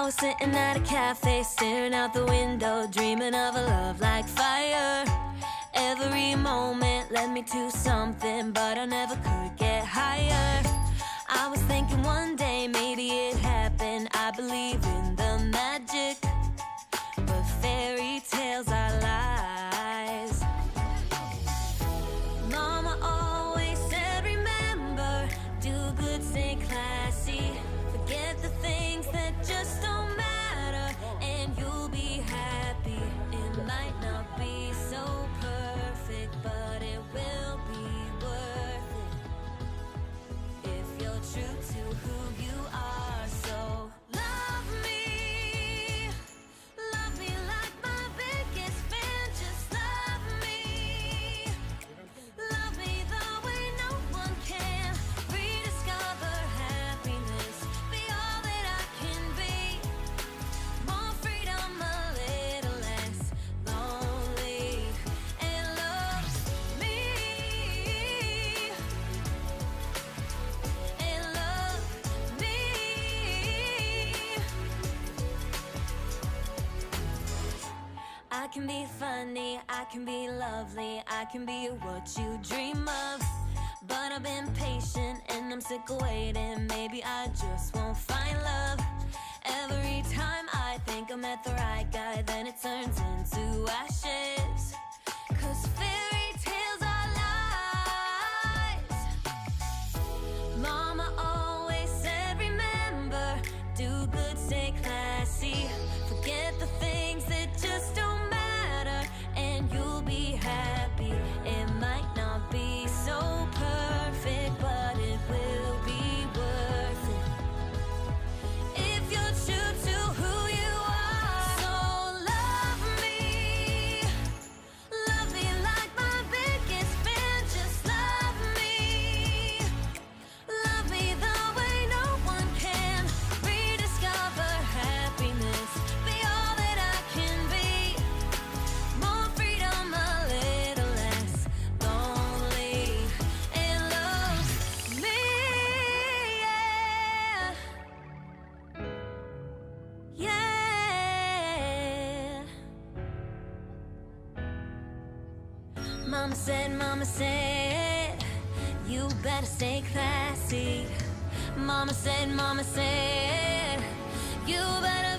I was sitting at a cafe, staring out the window, dreaming of a love like fire. Every moment led me to something, but I never could get higher. I was thinking one day maybe it happened. I believe in the magic, but fairy tales are lies. Mama always said, remember, do good, stay classy. Forget the things that just don't matter, and you'll be happy. It might not be so perfect, but it will be worth it if you're true to who you are. So love me like my biggest fan. Just love me the way no one can. Rediscover happiness, be all that I can be. More freedom, a little less lonely, and love me, and love me. I can be funny, I can be lovely, I can be what you dream of. But I've been patient and I'm sick of waiting. Maybe I just won't find love. Every time I think I met the right guy, then it turns into ashes. 'Cause fairy tales are lies. Mama always said, remember, do good, stay classy. Forget the things that just don't matter, and you'll be happy. It might not be so perfect, but it will be worth it if you're true to who you are. So love me like my biggest fan. Just love me the way no one can. Rediscover happiness, be all that I can be. More freedom, a little less lonely, and love me, yeah, yeah. Mama said, you better stay classy. Mama said, you better